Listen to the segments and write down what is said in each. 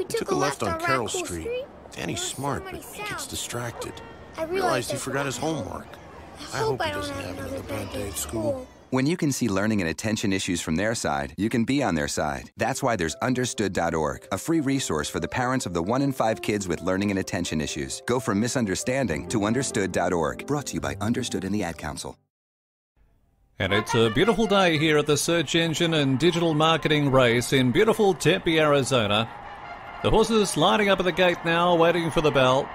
took a left on Carroll Street. Danny's smart, but he gets distracted. I realized he forgot his homework. I hope he doesn't have another bad day at school. When you can see learning and attention issues from their side, you can be on their side. That's why there's Understood.org, a free resource for the parents of the 1 in 5 kids with learning and attention issues. Go from misunderstanding to Understood.org. Brought to you by Understood and the Ad Council. And it's a beautiful day here at the Search Engine and Digital Marketing Race in beautiful Tempe, Arizona. The horses lining up at the gate now, waiting for the bell.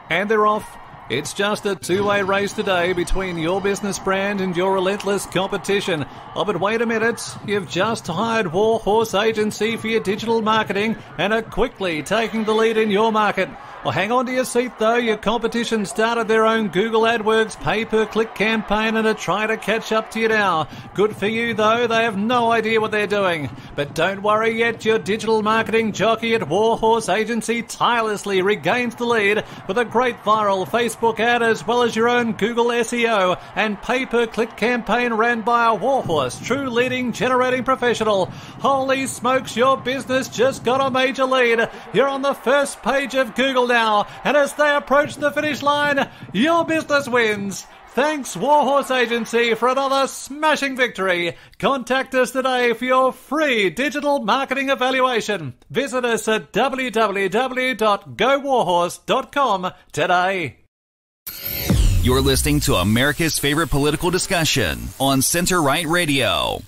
And they're off. It's just a two-way race today between your business brand and your relentless competition. Oh, but wait a minute. You've just hired Warhorse Agency for your digital marketing and are quickly taking the lead in your market. Well, hang on to your seat, though. Your competition started their own Google AdWords pay-per-click campaign and are trying to catch up to you now. Good for you, though. They have no idea what they're doing. But don't worry yet. Your digital marketing jockey at Warhorse Agency tirelessly regains the lead with a great viral Facebook ad as well as your own Google SEO and pay-per-click campaign ran by a Warhorse, true leading generating professional. Holy smokes, your business just got a major lead. You're on the first page of Google now, and as they approach the finish line, your business wins. Thanks, Warhorse Agency, for another smashing victory. Contact us today for your free digital marketing evaluation. Visit us at www.gowarhorse.com today. You're listening to America's favorite political discussion on Center Right Radio.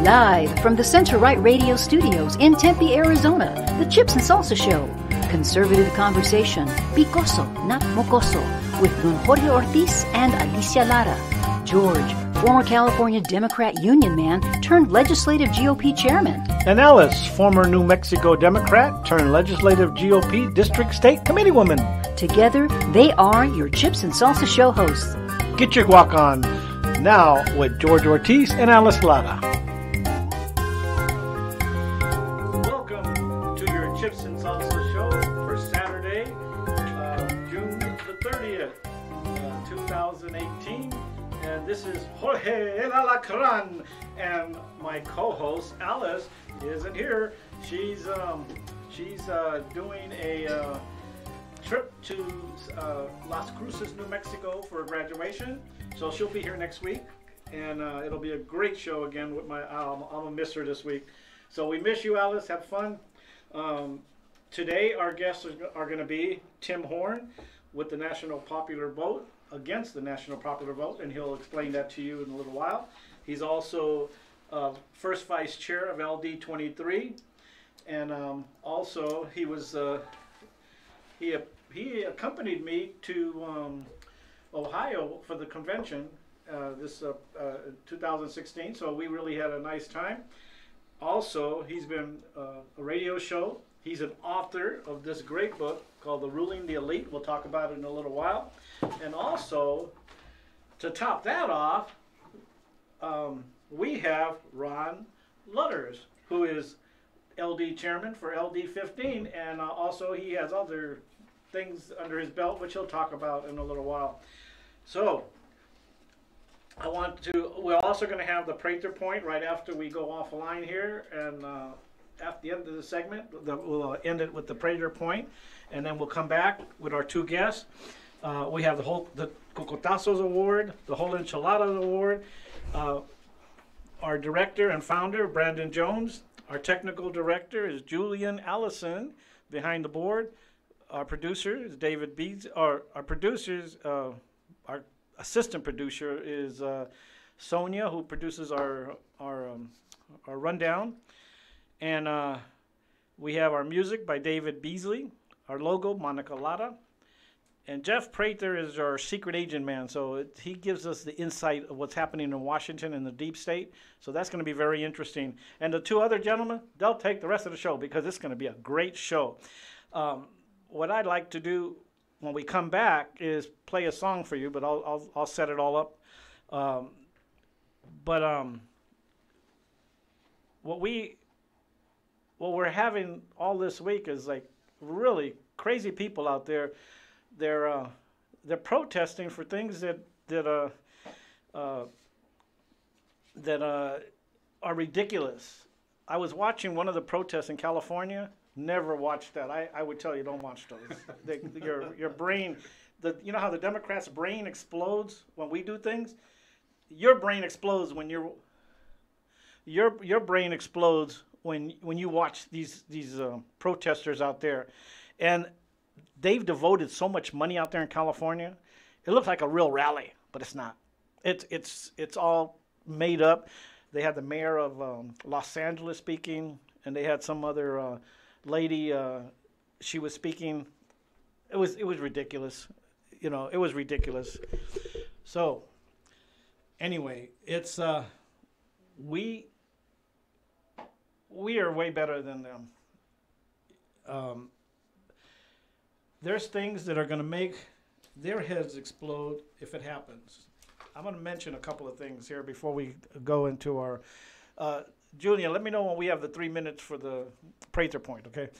Live from the Center Right Radio studios in Tempe, Arizona, the Chips and Salsa Show. Conservative conversation, picoso, not mocoso, with Don Jorge Ortiz and Alicia Lara. George, former California Democrat union man turned legislative GOP chairman. And Alice, former New Mexico Democrat turned legislative GOP district state committee woman. Together, they are your Chips and Salsa Show hosts. Get your guac on now with George Ortiz and Alice Lara. Chips and Salsa Show for Saturday, June the 30th, 2018. And this is Jorge El Alacran, and my co-host Alice isn't here. She's doing a trip to Las Cruces, New Mexico for graduation. So she'll be here next week, and it'll be a great show again with my. I'm gonna miss her this week. So we miss you, Alice. Have fun. Today our guests are going to be Tim Horn with the National Popular Vote, against the National Popular Vote, and he'll explain that to you in a little while. He's also first vice chair of LD 23, and also he was he accompanied me to Ohio for the convention this 2016, so we really had a nice time. Also, he's been a radio show. He's an author of this great book called The Ruling the Elite. We'll talk about it in a little while. And also, to top that off, we have Ron Lutters, who is LD chairman for LD 15, and also he has other things under his belt, which he'll talk about in a little while. So, we're also going to have the Prather Point right after we go offline here, and at the end of the segment, we'll end it with the Prather Point, and then we'll come back with our two guests. We have the Cocotazos Award, the Whole Enchiladas Award, our director and founder, Brandon Jones. Our technical director is Julian Allison behind the board. Our producer is David Beeds. Our producers, our assistant producer is Sonia, who produces our rundown. And we have our music by David Beasley, our logo, Monica Lara. And Jeff Prather is our secret agent man, so he gives us the insight of what's happening in Washington and the deep state. So that's going to be very interesting. And the two other gentlemen, they'll take the rest of the show because it's going to be a great show. What I'd like to do when we come back is play a song for you, but I'll set it all up. What we're having all this week is like really crazy people out there. They're protesting for things that that are ridiculous. I was watching one of the protests in California. Never watched that. I would tell you, don't watch those. Your brain, you know how the Democrats' brain explodes when we do things? Your brain explodes when your brain explodes when you watch these protesters out there, and they've devoted so much money out there in California. It looks like a real rally, but it's not. It's all made up. They had the mayor of Los Angeles speaking, and they had some other lady. She was speaking. It was ridiculous. You know, it was ridiculous. So anyway, it's we are way better than them. There's things that are going to make their heads explode if it happens. I'm going to mention a couple of things here before we go into our... Julia, let me know when we have the 3 minutes for the Prather point, okay?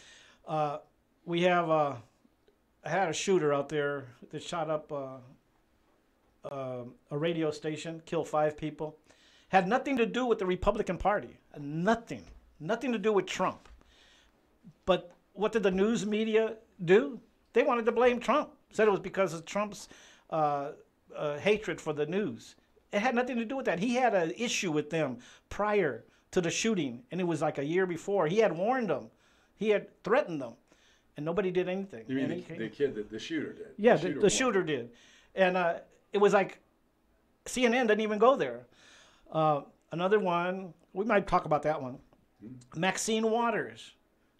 We have... I had a shooter out there that shot up a radio station, killed 5 people. Had nothing to do with the Republican Party. Nothing. Nothing to do with Trump. But what did the news media do? They wanted to blame Trump. Said it was because of Trump's hatred for the news. It had nothing to do with that. He had an issue with them prior to the shooting, and it was like a year before. He had warned them. He had threatened them, and nobody did anything. You mean the kid, the shooter did? Yeah, the shooter did. And it was like CNN didn't even go there. Another one, we might talk about that one. Maxine Waters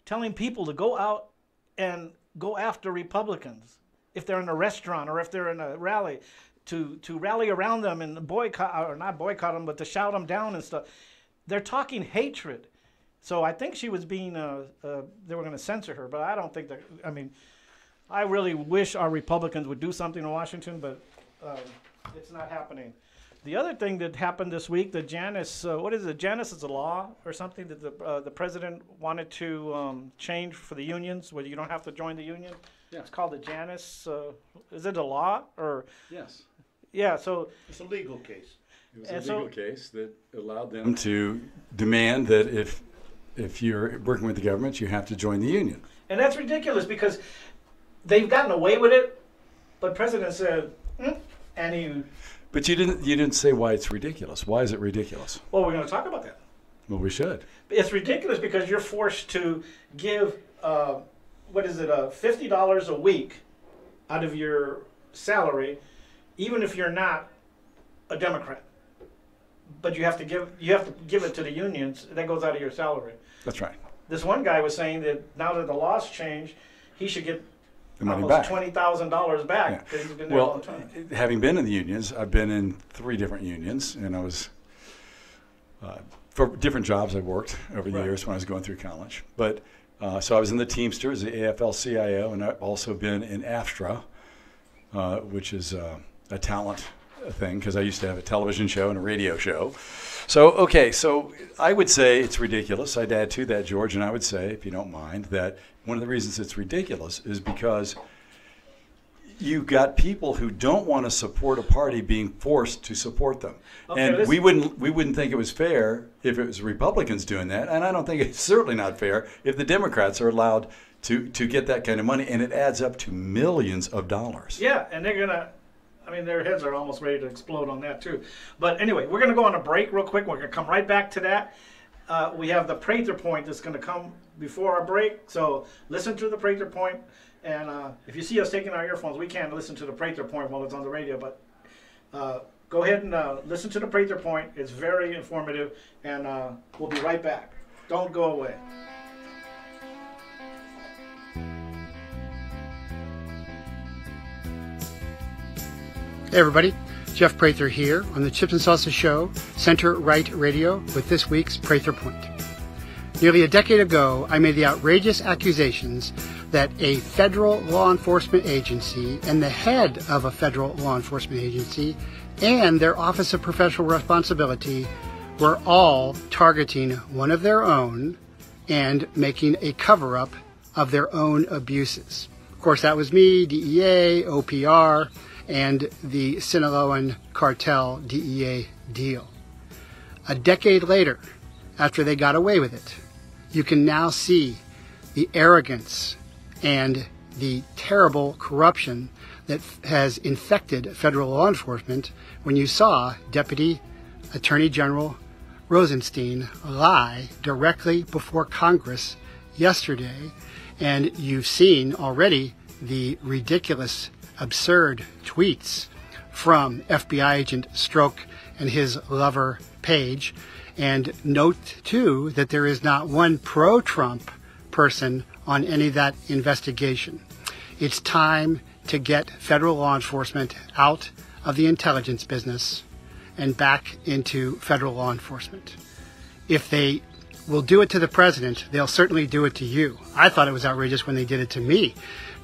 telling people to go out and go after Republicans if they're in a restaurant or if they're in a rally, to rally around them and boycott, or not boycott them, but to shout them down and stuff. They're talking hatred. So I think she was being, they were going to censor her, but I don't think that, I mean, I really wish our Republicans would do something in Washington, but it's not happening. The other thing that happened this week, the Janus, what is it? Janus is a law or something that the president wanted to change for the unions, where you don't have to join the union. Yeah. It's called the Janus. Is it a law or? Yes. Yeah. So it's a legal case. It was a legal case that allowed them to demand that if you're working with the government, you have to join the union. And that's ridiculous because they've gotten away with it, but President said, and he. But you didn't say why it's ridiculous. Why is it ridiculous? Well, we're going to talk about that. Well, we should. It's ridiculous because you're forced to give, $50 a week out of your salary, even if you're not a Democrat. But you have to give it to the unions. That goes out of your salary. That's right. This one guy was saying that now that the laws changed, he should get the money almost back. $20,000 back because he's been there a long time. Having been in the unions, I've been in 3 different unions, and I was for different jobs I've worked over the years when I was going through college. But so I was in the Teamsters, the AFL-CIO, and I've also been in AFTRA, which is a talent thing, because I used to have a television show and a radio show. So I would say it's ridiculous. I'd add to that, George, and I would say, if you don't mind, that one of the reasons it's ridiculous is because you've got people who don't want to support a party being forced to support them. Okay, and we wouldn't think it was fair if it was Republicans doing that, and I don't think it's certainly not fair if the Democrats are allowed to get that kind of money, and it adds up to millions of dollars. Yeah, and they're going to, I mean, their heads are almost ready to explode on that too. But anyway, we're going to go on a break real quick. We're going to come right back to that. We have the Prather point that's going to come before our break. So listen to the Prather point. And if you see us taking our earphones, we can't listen to the Prather point while it's on the radio. But go ahead and listen to the Prather point. It's very informative. And we'll be right back. Don't go away. Hey everybody, Jeff Prather here on the Chips and Salsa Show, Center Right Radio, with this week's Prather Point. Nearly a decade ago, I made the outrageous accusations that a federal law enforcement agency and the head of a federal law enforcement agency and their Office of Professional Responsibility were all targeting one of their own and making a cover-up of their own abuses. Of course, that was me, DEA, OPR, and the Sinaloan cartel DEA deal. A decade later, after they got away with it, you can now see the arrogance and the terrible corruption that has infected federal law enforcement when you saw Deputy Attorney General Rosenstein lie directly before Congress yesterday, and you've seen already the ridiculous, absurd tweets from FBI agent Strzok and his lover Page. And note, too, that there is not one pro-Trump person on any of that investigation. It's time to get federal law enforcement out of the intelligence business and back into federal law enforcement. If they will do it to the president, they'll certainly do it to you. I thought it was outrageous when they did it to me.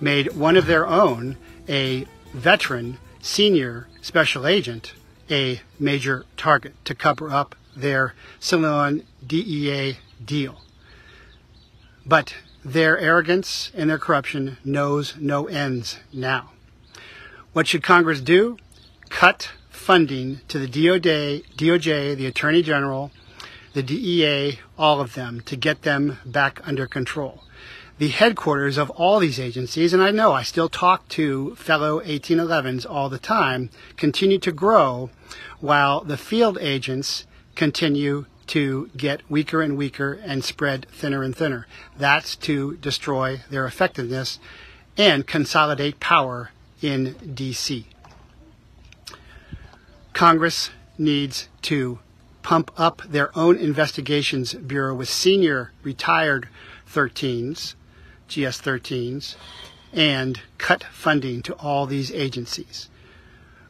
Made one of their own, a veteran, senior special agent, a major target to cover up their Sinaloan DEA deal. But their arrogance and their corruption knows no ends now. What should Congress do? Cut funding to the DOJ, the Attorney General, the DEA, all of them, to get them back under control. The headquarters of all these agencies, and I know I still talk to fellow 1811s all the time, continue to grow while the field agents continue to get weaker and weaker and spread thinner and thinner. That's to destroy their effectiveness and consolidate power in D.C. Congress needs to pump up their own investigations bureau with senior retired 13s, GS-13s, and cut funding to all these agencies.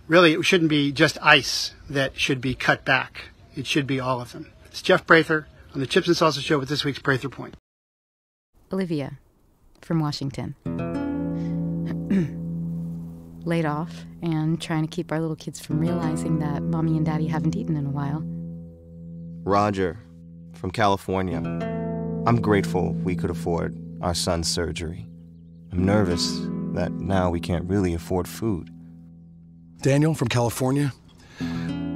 Really, it shouldn't be just ICE that should be cut back. It should be all of them. It's Jeff Prather on the Chips and Salsa Show with this week's Prather Point. Olivia from Washington. Laid off and trying to keep our little kids from realizing that Mommy and Daddy haven't eaten in a while. Roger from California. I'm grateful we could afford our son's surgery. I'm nervous that now we can't really afford food. Daniel from California.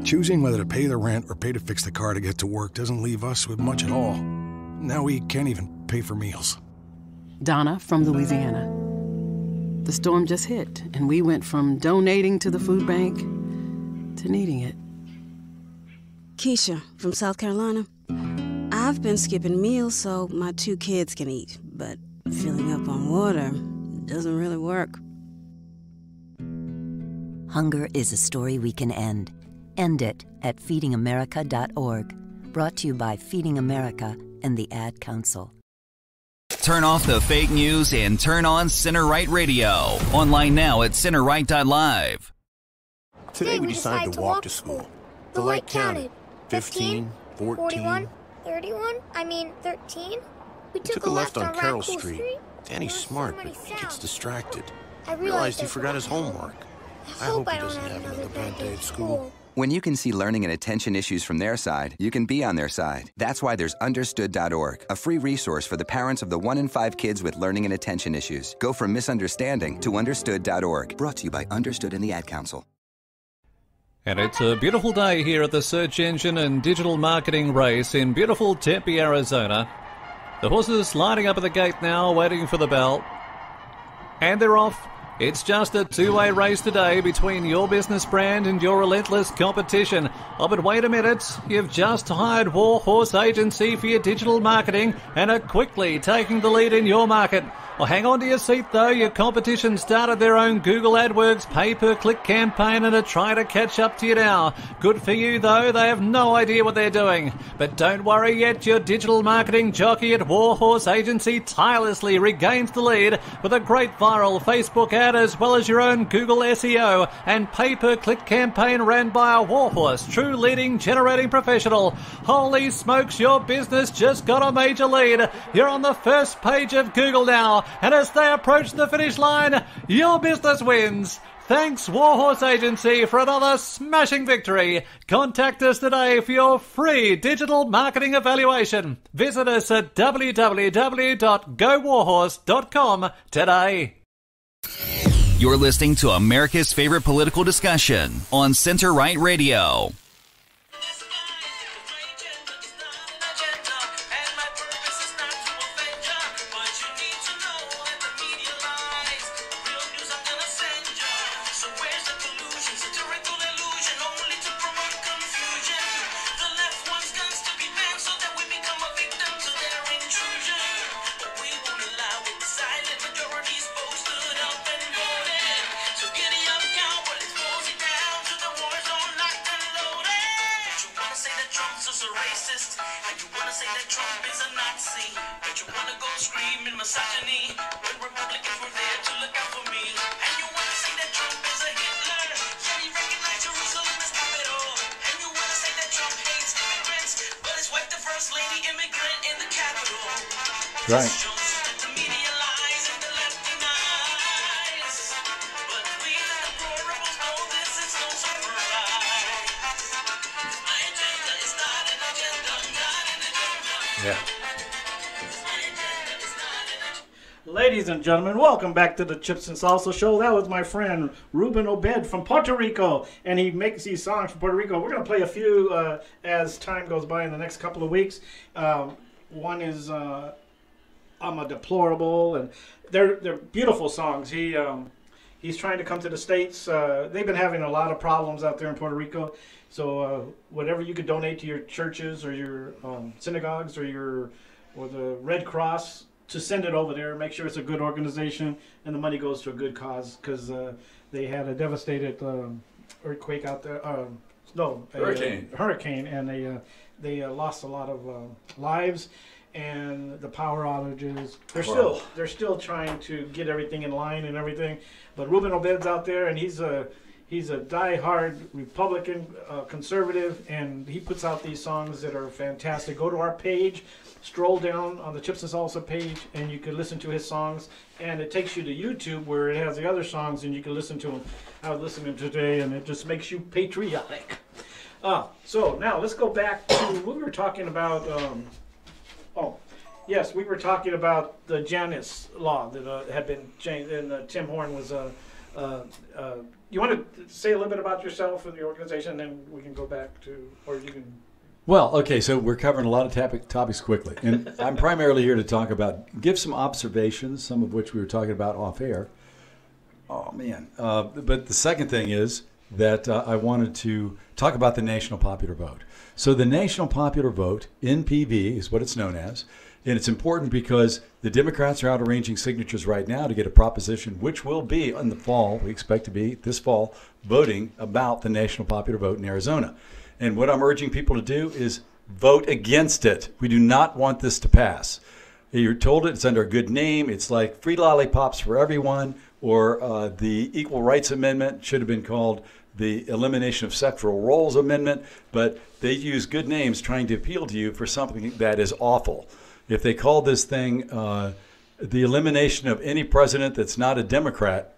Choosing whether to pay the rent or pay to fix the car to get to work doesn't leave us with much at all. Now we can't even pay for meals. Donna from Louisiana. The storm just hit, and we went from donating to the food bank to needing it. Keisha from South Carolina. I've been skipping meals so my 2 kids can eat, but filling up on water doesn't really work. Hunger is a story we can end. End it at feedingamerica.org. Brought to you by Feeding America and the Ad Council. Turn off the fake news and turn on Center Right Radio. Online now at centerright.live. Today we decided to walk to school. The light counted. 15, 14... 41, 31, 13. We took a left on Carroll Street. Danny's smart, but he gets distracted. I realized he forgot his homework. I hope he doesn't have another bad day at school. When you can see learning and attention issues from their side, you can be on their side. That's why there's Understood.org, a free resource for the parents of the 1 in 5 kids with learning and attention issues. Go from misunderstanding to Understood.org. Brought to you by Understood and the Ad Council. And it's a beautiful day here at the search engine and digital marketing race in beautiful Tempe, Arizona. The horses lining up at the gate now, waiting for the bell. And they're off. It's just a two-way race today between your business brand and your relentless competition. Oh, but wait a minute. You've just hired Warhorse Agency for your digital marketing and are quickly taking the lead in your market. Well, hang on to your seat, though. Your competition started their own Google AdWords pay-per-click campaign and are trying to catch up to you now. Good for you, though. They have no idea what they're doing. But don't worry yet. Your digital marketing jockey at Warhorse Agency tirelessly regains the lead with a great viral Facebook ad as well as your own Google SEO and pay-per-click campaign ran by a Warhorse, true leading generating professional. Holy smokes, your business just got a major lead. You're on the first page of Google now. And as they approach the finish line, your business wins. Thanks, Warhorse Agency, for another smashing victory. Contact us today for your free digital marketing evaluation. Visit us at www.gowarhorse.com today. You're listening to America's favorite political discussion on Center Right Radio. Right. Yeah. Ladies and gentlemen, welcome back to the Chips and Salsa Show. That was my friend Ruben Obed from Puerto Rico, and he makes these songs from Puerto Rico. We're going to play a few as time goes by in the next couple of weeks. One is I'm a Deplorable, and they're beautiful songs. He's trying to come to the States. They've been having a lot of problems out there in Puerto Rico. So whatever you could donate to your churches or your synagogues or the Red Cross, to send it over there, make sure it's a good organization, and the money goes to a good cause, because they had a devastated earthquake out there. Hurricane, and they lost a lot of lives, and the power outages. They're still trying to get everything in line and everything. But Ruben Obed's out there, and he's a die-hard Republican, conservative, and he puts out these songs that are fantastic. Go to our page, stroll down on the Chips and Salsa page, and you can listen to his songs. And it takes you to YouTube, where it has the other songs, and you can listen to them. I was listening to today, and it just makes you patriotic. So now let's go back to what we were talking about. Yes, we were talking about the Janus law that had been changed, and Tim Horn was. You want to say a little bit about yourself and your organization, and then we can go back to, or you can. Well, okay, so we're covering a lot of topics quickly, and I'm primarily here to give some observations, some of which we were talking about off air. Oh man! But the second thing is that I wanted to talk about the National Popular Vote. So the National Popular Vote, NPV, is what it's known as. And it's important because the Democrats are out arranging signatures right now to get a proposition, which will be in the fall, we expect to be this fall, voting about the National Popular Vote in Arizona. And what I'm urging people to do is vote against it. We do not want this to pass. You're told it's under a good name. It's like free lollipops for everyone, or the Equal Rights Amendment should have been called the Elimination of Sexual Roles Amendment, but they use good names trying to appeal to you for something that is awful. If they call this thing the elimination of any president that's not a Democrat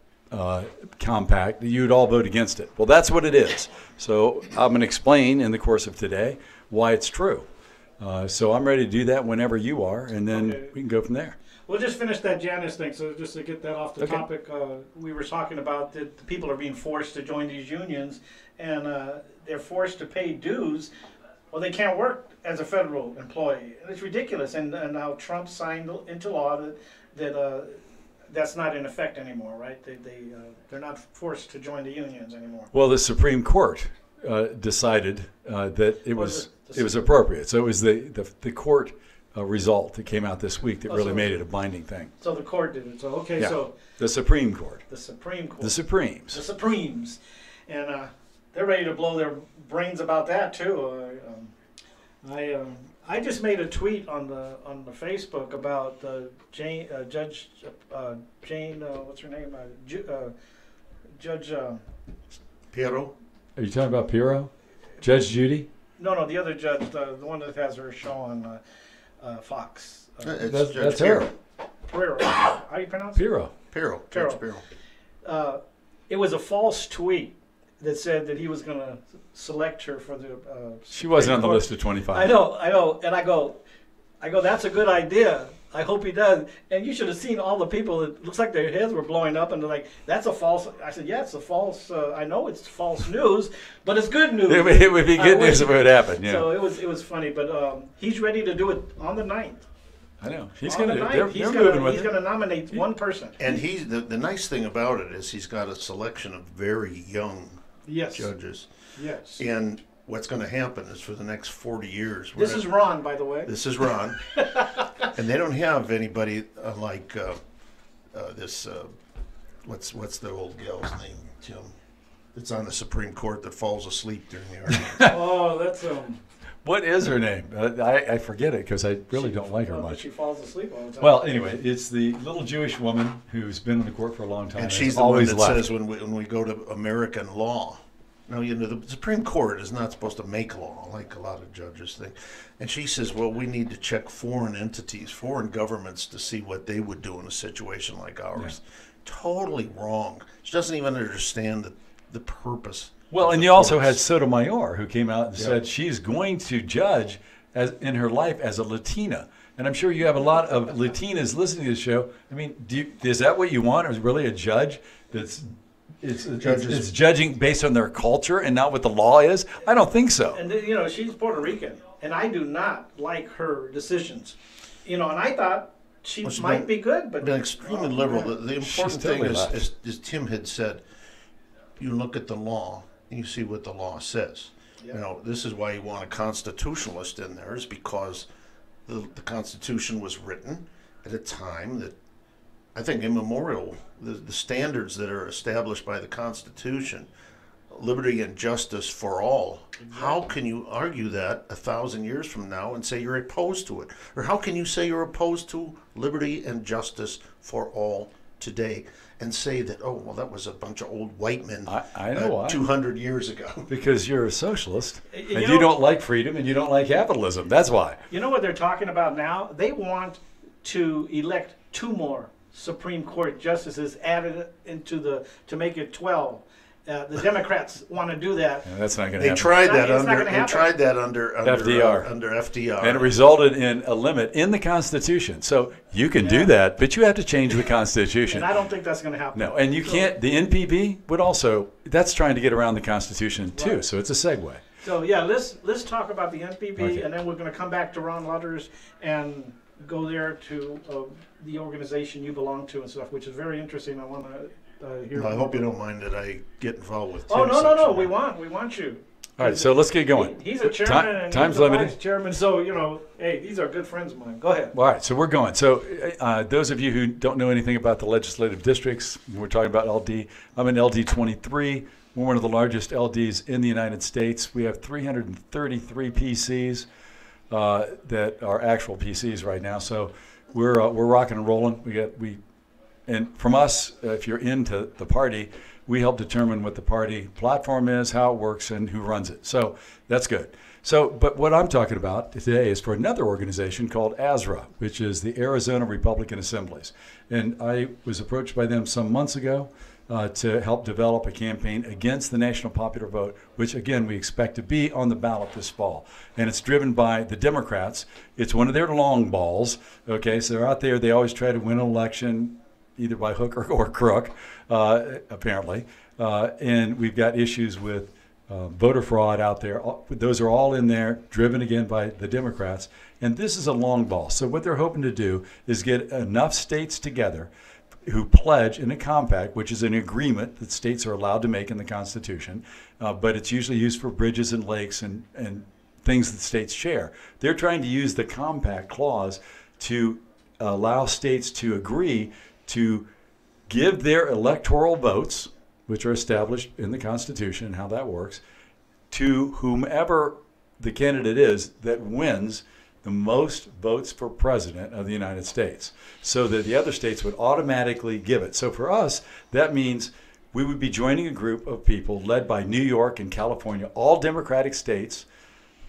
compact, you'd all vote against it. Well, that's what it is. So I'm going to explain in the course of today why it's true. So I'm ready to do that whenever you are, and then we can go from there. We'll just finish that Janus thing. So just to get that off the topic, we were talking about that the people are being forced to join these unions, and they're forced to pay dues. Well, they can't work as a federal employee. And it's ridiculous. And now Trump signed into law that that's not in effect anymore, right? They're not forced to join the unions anymore. Well, the Supreme Court decided that it was appropriate. So it was the court result that came out this week that really made it a binding thing. So the court did it. So so the Supreme Court. The Supreme Court. The Supremes. The Supremes, and they're ready to blow their brains about that too. I just made a tweet on the Facebook about Judge Jane. What's her name? Judge Pirro. Are you talking about Pirro? Judge Judy? No, the other judge, the one that has her show on Fox. That's her. Pirro. How do you pronounce it? Pirro. Judge Pirro. It was a false tweet that said that he was going to select her for the. She wasn't on the list of 25. I know, and I go, I go, that's a good idea. I hope he does. And you should have seen all the people. It looks like their heads were blowing up, and they're like, that's a false. I said, yeah, it's a false. I know it's false news, but it's good news. It would be good news if it would happen. Yeah. So it was funny, but he's ready to do it on the 9th. I know. He's going to. He's going to nominate one person. And the nice thing about it is he's got a selection of very young judges. Yes. And what's going to happen is for the next 40 years. This is Ron, by the way. This is Ron. And they don't have anybody like this. What's the old gal's name, Jim? That's on the Supreme Court that falls asleep during the argument. Oh, that's What is her name? I forget it because I really don't like her much. She falls asleep all the time. Well, anyway, it's the little Jewish woman who's been in the court for a long time. And she's the one that says when we go to American law. Now, the Supreme Court is not supposed to make law like a lot of judges think. And she says, well, we need to check foreign entities, foreign governments to see what they would do in a situation like ours. Yeah. Totally wrong. She doesn't even understand the purpose. Well, and you also had Sotomayor, who came out and said she's going to judge in her life as a Latina. And I'm sure you have a lot of Latinas listening to the show. I mean, is that what you want? Or is really a judge that's it's judging based on their culture and not what the law is? I don't think so. And she's Puerto Rican, and I do not like her decisions. And I thought she might be good, but been extremely liberal. The important thing is, as Tim had said, you look at the law and you see what the law says. Yeah. This is why you want a constitutionalist in there, is because the Constitution was written at a time that I think immemorial. The standards that are established by the Constitution, liberty and justice for all. Exactly. How can you argue that 1,000 years from now and say you're opposed to it? Or how can you say you're opposed to liberty and justice for all today and say that, oh, well, that was a bunch of old white men I know why. 200 years ago? Because you're a socialist and you don't like freedom and you don't like capitalism. That's why. You know what they're talking about now? They want to elect 2 more Supreme Court justices added into to make it 12. The Democrats want to do that. Yeah, that's not going They to happen. tried that under FDR. Under FDR, and it resulted in a limit in the Constitution. So you can do that, but you have to change the Constitution. And I don't think that's going to happen. No, and you can't. The NPB would also. That's trying to get around the Constitution too. Right. So it's a segue. So let's talk about the NPB, and then we're going to come back to Ron Lutters and go there to the organization you belong to and stuff, which is very interesting. I want to hear. Well, I hope you don't mind that I get involved with. Oh, no. We want you. All right, so let's get going. He's a chairman and time's he's a limited. vice chairman, so hey, these are good friends of mine. Go ahead. All right, so we're going. So those of you who don't know anything about the legislative districts, we're talking about LD. I'm in LD 23. We're one of the largest LDs in the United States. We have 333 PCs that are actual PCs right now. So we're rocking and rolling. And from us, if you're into the party, we help determine what the party platform is, how it works, and who runs it. So that's good. So, but what I'm talking about today is for another organization called ASRA, which is the Arizona Republican Assemblies. And I was approached by them some months ago to help develop a campaign against the National Popular Vote, which, again, we expect to be on the ballot this fall. And it's driven by the Democrats. It's one of their long balls, okay? So they're out there. They always try to win an election, either by hook or crook, apparently. And we've got issues with voter fraud out there. Those are all in there, driven again by the Democrats. And this is a long ball. So what they're hoping to do is get enough states together who pledge in a compact, which is an agreement that states are allowed to make in the Constitution, but it's usually used for bridges and lakes and things that states share. They're trying to use the compact clause to allow states to agree to give their electoral votes, which are established in the Constitution and how that works, to whomever the candidate is that wins the most votes for president of the United States, so that the other states would automatically give it. So for us, that means we would be joining a group of people led by New York and California, all Democratic states,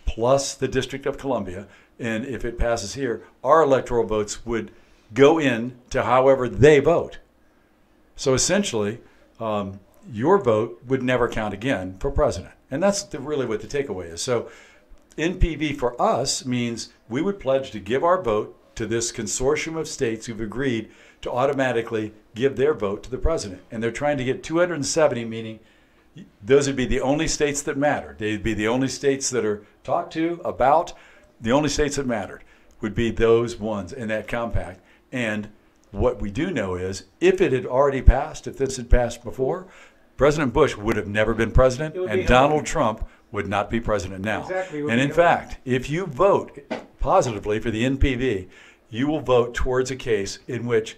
plus the District of Columbia. And if it passes here, our electoral votes would go in to however they vote. So essentially, your vote would never count again for president. And that's really what the takeaway is. So NPV for us means we would pledge to give our vote to this consortium of states who've agreed to automatically give their vote to the president. And they're trying to get 270, meaning those would be the only states that matter. They'd be the only states that are talked to about. The only states that mattered would be those ones in that compact. And what we do know is if it had already passed, if this had passed before, President Bush would have never been president, and Donald Trump would not be president now. Exactly. And in fact, if you vote positively for the NPV, you will vote towards a case in which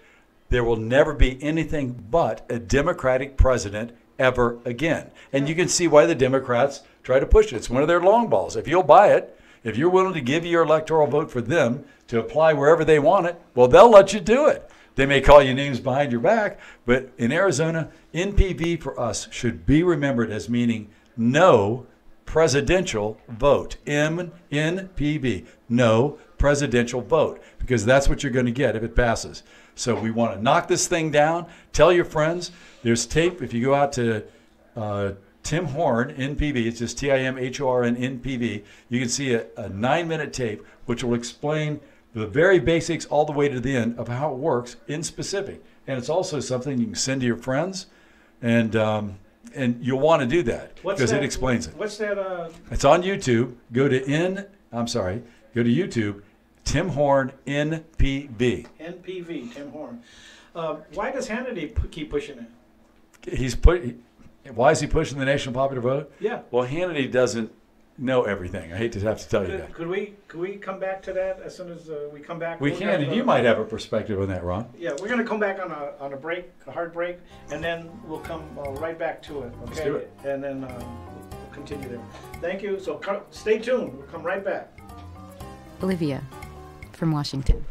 there will never be anything but a Democratic president ever again. And you can see why the Democrats try to push it. It's one of their long balls. If you'll buy it, if you're willing to give your electoral vote for them to apply wherever they want it, well, they'll let you do it. They may call you names behind your back, but in Arizona, NPV for us should be remembered as meaning no presidential vote. NPV, no presidential vote, because that's what you're going to get if it passes. So we want to knock this thing down. Tell your friends. There's tape. If you go out to Tim Horn, NPV, it's just TIMHORN, NPV, you can see a 9-minute tape which will explain the very basics all the way to the end of how it works in specific. And it's also something you can send to your friends, and you'll want to do that because it explains it. What's that? It's on YouTube. Go to YouTube, Tim Horn, NPV. NPV, Tim Horn. Why does Hannity keep pushing it? Why is he pushing the national popular vote? Yeah. Well, Hannity doesn't know everything. I hate to have to tell you that. Could we come back to that as soon as we come back? We can, and you might have a perspective on that, Ron. Yeah, we're going to come back on a break, a hard break, and then we'll come right back to it. Okay. Let's do it. And then we'll continue there. Thank you. So stay tuned. We'll come right back. Olivia from Washington.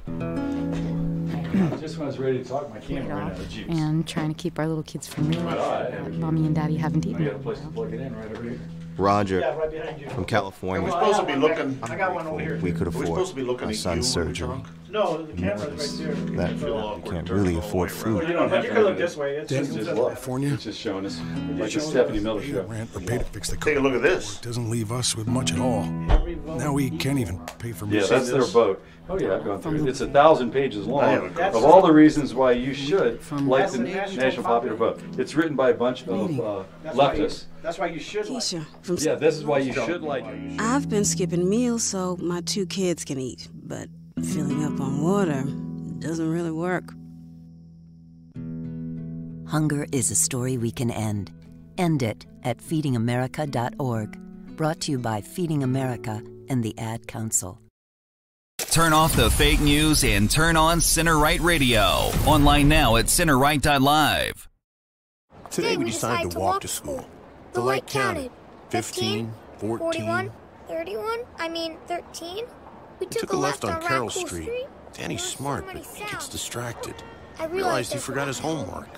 Just when I was ready to talk, my camera ran out of juice. And trying to keep our little kids from realizing that Mommy and Daddy haven't eaten. I got a place to plug it in right over here. Roger, right behind you. from California. We're supposed to be looking. I got one over here. We could We're afford supposed to be looking our at son's you when we surgery. talk. No, the camera's right there. That we can't really afford food. You don't But have you to can have look it. this way. It's Daniel, just California. It's just showing us like the Stephanie Miller Paid a show. rent or pay to fix the car. Take a look at this. Doesn't leave us with much at all. Now we can't even pay for Yeah, meals. that's their vote. Oh yeah, I've gone through it. It's 1,000 pages long haven't of all the reasons why you should like the That's the national popular vote. It's written by a bunch of leftists. That's why you should like it. Keisha from Yeah, this is why you should like it. I've been skipping meals so my 2 kids can eat, but filling up on water doesn't really work. Hunger is a story we can end. End it at feedingamerica.org. Brought to you by Feeding America and the Ad Council. Turn off the fake news and turn on Center Right Radio. Online now at centerright.live. Today we decided to walk to school. The light counted. 15, 14, 31, 13. We took a left on Carroll Street. Danny's smart, but he gets distracted. I realized he forgot his homework.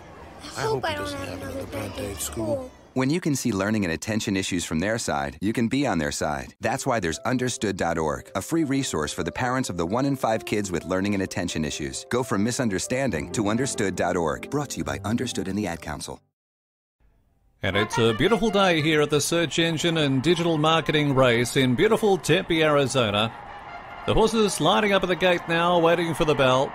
I hope he doesn't have another bad day at school. When you can see learning and attention issues from their side, you can be on their side. That's why there's Understood.org, a free resource for the parents of the 1 in 5 kids with learning and attention issues. Go from misunderstanding to Understood.org. Brought to you by Understood and the Ad Council. And it's a beautiful day here at the Search Engine and Digital Marketing Race in beautiful Tempe, Arizona. The horses lining up at the gate now, waiting for the bell.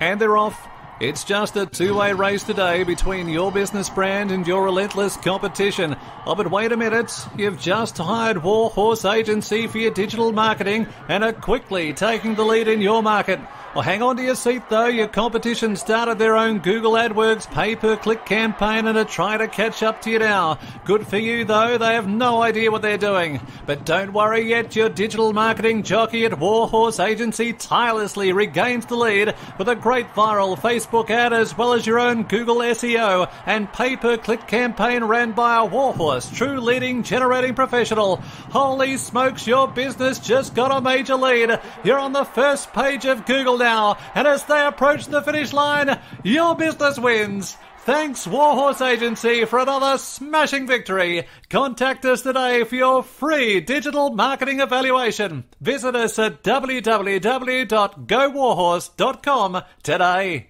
And they're off. It's just a two-way race today between your business brand and your relentless competition. Oh, but wait a minute. You've just hired Warhorse Agency for your digital marketing and are quickly taking the lead in your market. Well, hang on to your seat, though. Your competition started their own Google AdWords pay-per-click campaign and are trying to catch up to you now. Good for you, though. They have no idea what they're doing. But don't worry yet. Your digital marketing jockey at Warhorse Agency tirelessly regains the lead with a great viral Facebook ad as well as your own Google SEO and pay-per-click campaign ran by a Warhorse, true leading generating professional. Holy smokes, your business just got a major lead. You're on the first page of Google now, and as they approach the finish line, your business wins. Thanks, Warhorse Agency, for another smashing victory. Contact us today for your free digital marketing evaluation. Visit us at www.gowarhorse.com today.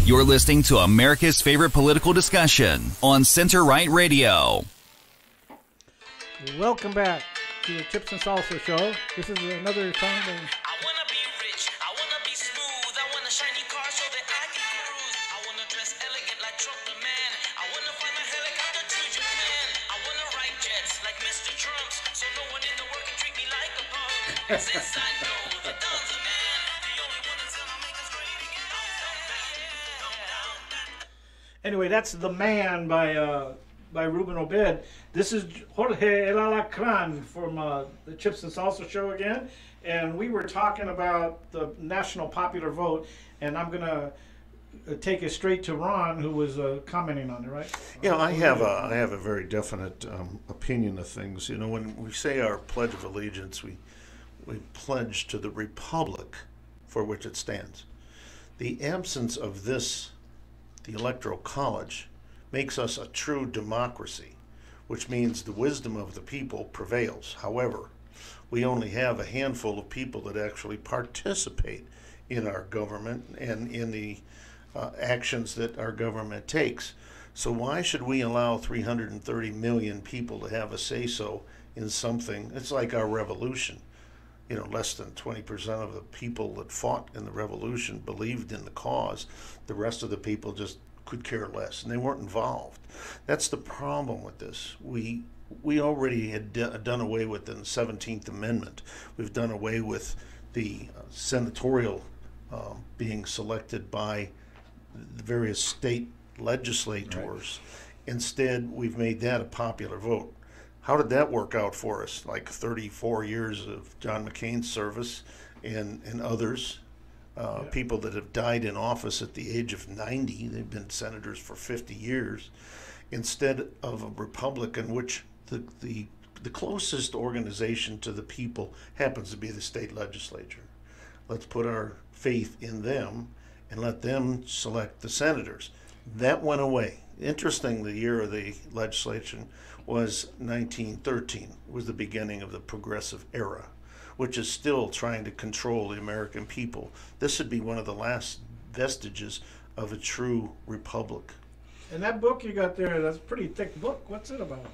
You're listening to America's favorite political discussion on Center Right Radio. Welcome back. to the Chips and Salsa show. This is another song that... I wanna be rich, I wanna be smooth, I want a shiny car so that I can cruise. I wanna dress elegant like Trump the man. I wanna fly my helicopter to Japan. I wanna ride jets like Mr. Trump's, so no one in the world can treat me like a punk. And since I know that Don's a man, the only one that's gonna make us great again. Anyway, that's The Man by Ruben Obed. This is Jorge El Alacran from the Chips and Salsa show again. And we were talking about the national popular vote, and I'm going to take it straight to Ron, who was commenting on it, right? Yeah, I have a very definite opinion of things. You know, when we say our Pledge of Allegiance, we pledge to the republic for which it stands. The absence of this, the Electoral College, makes us a true democracy, which means the wisdom of the people prevails. However, we only have a handful of people that actually participate in our government and in the actions that our government takes. So why should we allow 330 million people to have a say-so in something? It's like our revolution. You know, less than 20% of the people that fought in the revolution believed in the cause. The rest of the people just could care less, and they weren't involved. That's the problem with this. We already had done away with the 17th Amendment. We've done away with the senatorial being selected by the various state legislators. Right. Instead, we've made that a popular vote. How did that work out for us? Like 34 years of John McCain's service and others. People that have died in office at the age of 90, they've been senators for 50 years, instead of a republic in which the closest organization to the people happens to be the state legislature. Let's put our faith in them and let them select the senators. That went away. Interesting, the year of the legislation was 1913. It was the beginning of the progressive era, which is still trying to control the American people. This would be one of the last vestiges of a true republic. And that book you got there, that's a pretty thick book. What's it about?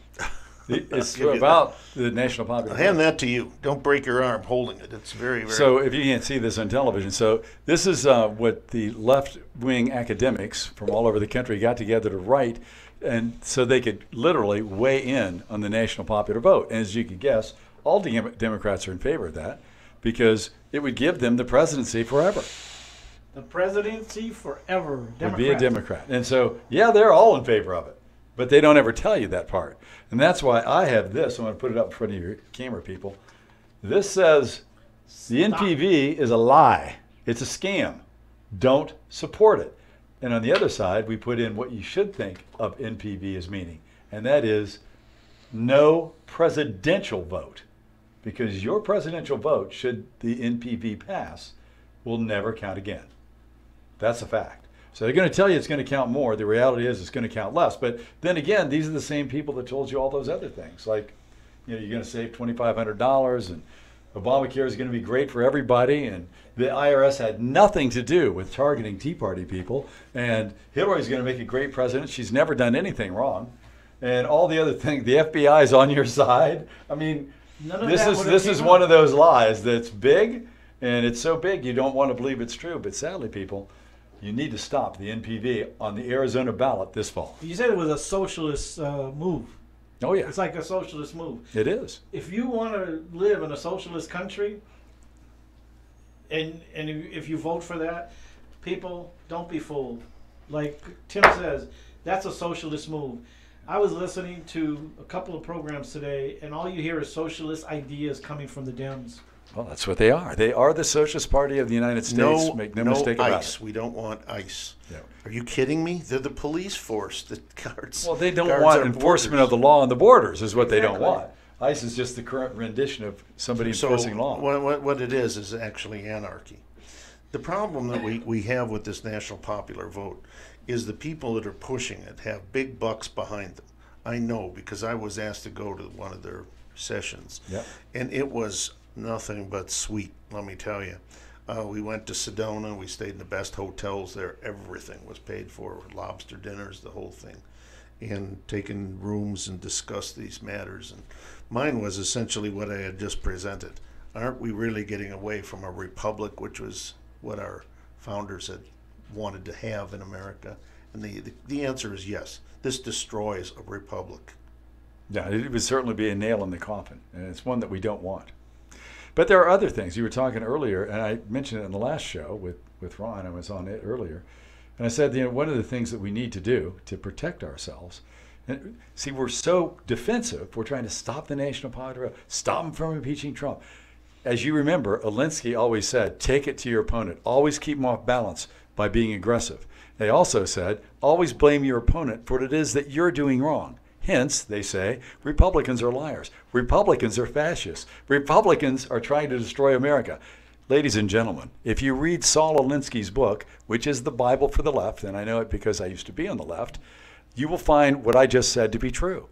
It's about the national popular vote. I'll hand that to you. Don't break your arm holding it. It's very, very... So if you can't see this on television, so this is what the left-wing academics from all over the country got together to write, and so they could literally weigh in on the national popular vote. And as you could guess, all Democrats are in favor of that because it would give them the presidency forever. The presidency forever. Would be a Democrat. And so, yeah, they're all in favor of it, but they don't ever tell you that part. And that's why I have this. I'm going to put it up in front of your camera, people. This says the NPV is a lie. It's a scam. Don't support it. And on the other side, we put in what you should think of NPV as meaning, and that is no presidential vote. Because your presidential vote, should the NPV pass, will never count again. That's a fact. So they're going to tell you it's going to count more. The reality is it's going to count less. But then again, these are the same people that told you all those other things. Like, you know, you're going to save $2,500 and Obamacare is going to be great for everybody. And the IRS had nothing to do with targeting Tea Party people. And Hillary's going to make a great president. She's never done anything wrong. And all the other things, the FBI is on your side. I mean, this is one of those lies that's big, and it's so big you don't want to believe it's true. But sadly, people, you need to stop the NPV on the Arizona ballot this fall. You said it was a socialist move. Oh, yeah. It's like a socialist move. It is. If you want to live in a socialist country, and if you vote for that, people, don't be fooled. Like Tim says, that's a socialist move. I was listening to a couple of programs today, and all you hear is socialist ideas coming from the Dems. Well, that's what they are. They are the Socialist Party of the United States. Make no mistake about ICE. it. We don't want ICE. Yeah. Are you kidding me? They're the police force that guards. Well, they don't want enforcement of the law on the borders is what they don't want. ICE is just the current rendition of somebody enforcing law. What it is actually anarchy. The problem that we have with this national popular vote is the people that are pushing it have big bucks behind them. I know because I was asked to go to one of their sessions. Yep. And it was nothing but sweet, let me tell you. We went to Sedona. We stayed in the best hotels there. Everything was paid for, lobster dinners, the whole thing. and taken rooms and discussed these matters. And mine was essentially what I had just presented. Aren't we really getting away from a republic, which was what our founders had wanted to have in America? And the answer is yes. This destroys a republic. Yeah, it would certainly be a nail in the coffin, and it's one that we don't want. But there are other things. You were talking earlier, and I mentioned it in the last show with Ron. I was on it earlier. And I said, one of the things that we need to do to protect ourselves, and see, we're so defensive. We're trying to stop the National Party, stop them from impeaching Trump. As you remember, Alinsky always said, take it to your opponent. Always keep them off balance by being aggressive. They also said, always blame your opponent for what it is that you're doing wrong. Hence, they say, Republicans are liars. Republicans are fascists. Republicans are trying to destroy America. Ladies and gentlemen, if you read Saul Alinsky's book, which is the Bible for the left, and I know it because I used to be on the left, you will find what I just said to be true.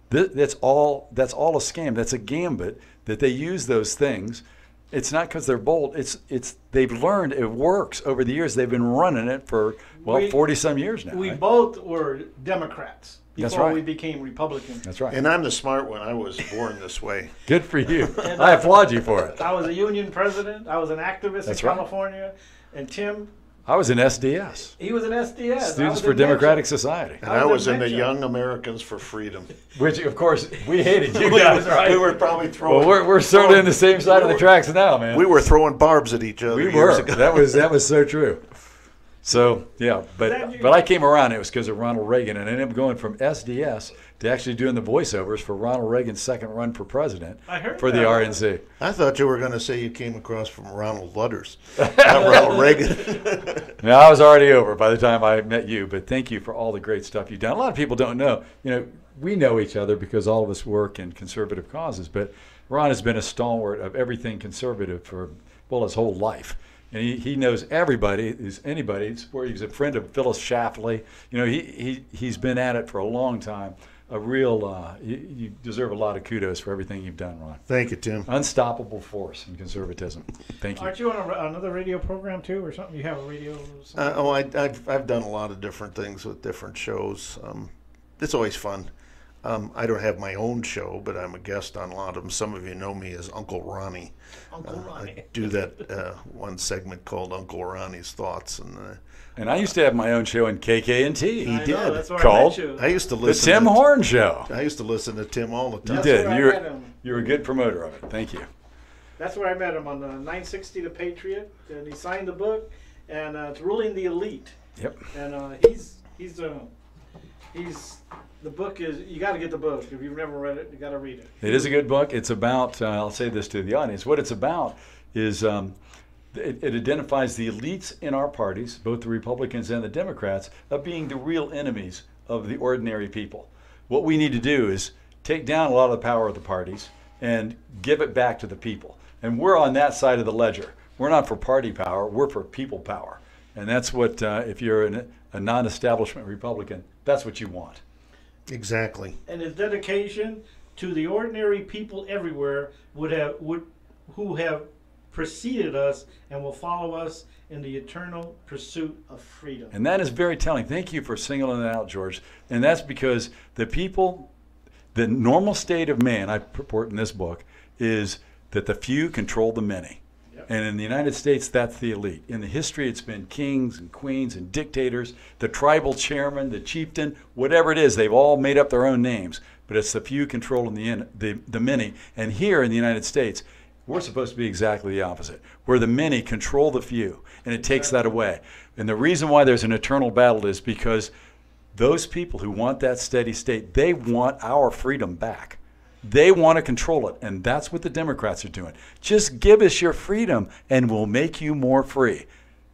That's all a scam. That's a gambit that they use those things. It's not because they're bold. It's they've learned it works over the years. They've been running it for 40-some years now. We right? both were Democrats That's before right. we became Republicans. That's right. And I'm the smart one. I was born this way. Good for you. I applaud you for it. I was a union president. I was an activist That's in right. California. And Tim, I was in SDS. he was an SDS. Students for Democratic Society. And I was in the Young Americans for Freedom. Which, of course, we hated you guys, right? We were probably throwing... Well, we're sort of in the same side of the tracks now, man. We were throwing barbs at each other We years were. ago. That was so true. So, yeah, but I came around. It was because of Ronald Reagan, and I ended up going from SDS to actually doing the voiceovers for Ronald Reagan's second run for president for the RNC. I thought you were going to say you came across from Ronald Ludders, not Ronald Reagan. No, I was already over by the time I met you, but thank you for all the great stuff you've done. A lot of people don't know. We know each other because all of us work in conservative causes, but Ron has been a stalwart of everything conservative for, his whole life. And he knows everybody, anybody. He's a friend of Phyllis Schlafly. He's been at it for a long time. A real, you deserve a lot of kudos for everything you've done, Ron. Thank you, Tim. Unstoppable force in conservatism. Thank you. Aren't you on another radio program too, or something? You have a radio? I've done a lot of different things with different shows. It's always fun. I don't have my own show, but I'm a guest on a lot of them. Some of you know me as Uncle Ronnie. Uncle Ronnie. I do that one segment called Uncle Ronnie's Thoughts, and I used to have my own show in KKNT. He did. That's where called I met you. I used to listen. The Tim Horn Show. I used to listen to Tim all the time. You did. That's where I met him. You're a good promoter of it. Thank you. That's where I met him on the 960 The Patriot, and he signed the book, and it's Ruling the Elite. Yep. And the book is, you got to get the book. If you've never read it, you got to read it. It is a good book. It's about, I'll say this to the audience, what it's about is it identifies the elites in our parties, both the Republicans and the Democrats, of being the real enemies of the ordinary people. What we need to do is take down a lot of the power of the parties and give it back to the people. And we're on that side of the ledger. We're not for party power, we're for people power. And that's what, if you're a non-establishment Republican, that's what you want. Exactly. And his dedication to the ordinary people everywhere who have preceded us and will follow us in the eternal pursuit of freedom. And that is very telling. Thank you for singling that out, George. And that's because the people, the normal state of man, I purport in this book, is that the few control the many. And in the United States, that's the elite. In the history, it's been kings and queens and dictators, the tribal chairman, the chieftain, whatever it is, they've all made up their own names. But it's the few controlling the many. And here in the United States, we're supposed to be exactly the opposite, where the many control the few, and it takes that away. And the reason why there's an eternal battle is because those people who want that steady state, they want our freedom back. They want to control it, and that's what the Democrats are doing. Just give us your freedom, and we'll make you more free.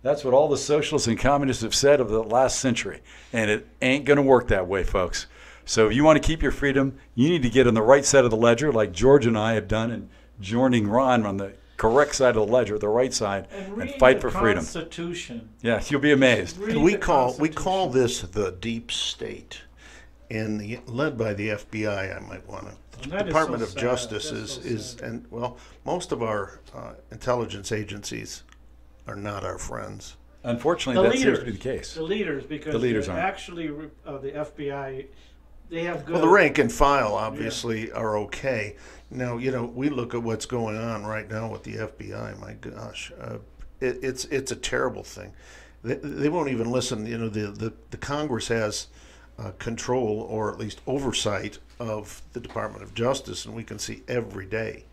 That's what all the socialists and communists have said over the last century, and it ain't going to work that way, folks. So if you want to keep your freedom, you need to get on the right side of the ledger, like George and I have done, and joining Ron on the correct side of the ledger, the right side, and fight for freedom. Constitution. Yeah, you'll be amazed. We call this the deep state, and led by the FBI. I might want to. The Department of Justice most of our intelligence agencies are not our friends. Unfortunately, that seems to be the case. The leaders, because the leaders aren't. Actually, the FBI they have good. Well, the rank and file obviously are okay. Now, we look at what's going on right now with the FBI. My gosh, it's a terrible thing. They won't even listen. The Congress has control, or at least oversight, of the Department of Justice, and we can see every day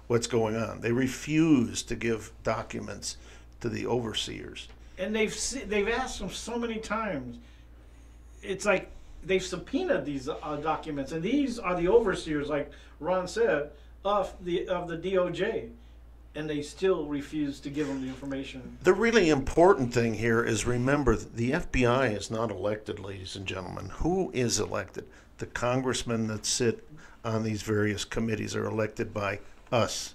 what's going on. They refuse to give documents to the overseers. And they've asked them so many times. It's like they've subpoenaed these documents, and these are the overseers, like Ron said, of the DOJ, and they still refuse to give them the information. The really important thing here is, remember, the FBI is not elected, ladies and gentlemen. Who is elected? The congressmen that sit on these various committees are elected by us.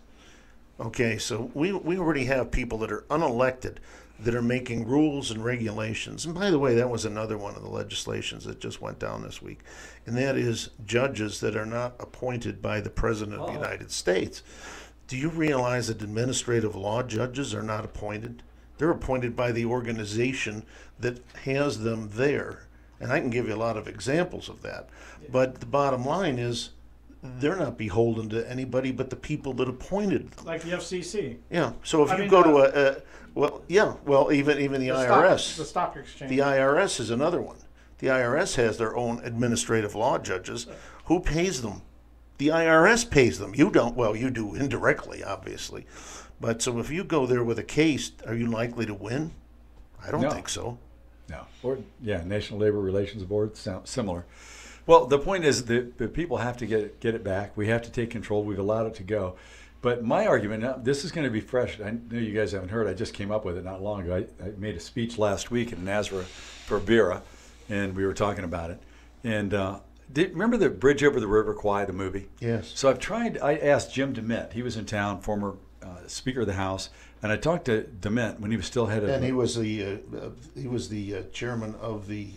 Okay, so we already have people that are unelected that are making rules and regulations. And by the way, that was another one of the legislations that just went down this week. And that is judges that are not appointed by the President of the United States. Do you realize that administrative law judges are not appointed? They're appointed by the organization that has them there. And I can give you a lot of examples of that. But the bottom line is, they're not beholden to anybody but the people that appointed them. Like the FCC. Yeah. So if you go to even the IRS. The stock exchange. The IRS is another one. The IRS has their own administrative law judges. Who pays them? The IRS pays them. You don't. Well, you do indirectly, obviously. But so if you go there with a case, are you likely to win? I don't think so. No. Or National Labor Relations Board, similar. Well, the point is that the people have to get it back. We have to take control. We've allowed it to go. But my argument, now, this is going to be fresh. I know you guys haven't heard. I just came up with it not long ago. I made a speech last week in Nazareth for Bira, and we were talking about it. And remember the Bridge Over the River Kwai, the movie? Yes. So I asked Jim DeMint. He was in town, former Speaker of the House, and I talked to DeMint when he was still head of. And he was the chairman of the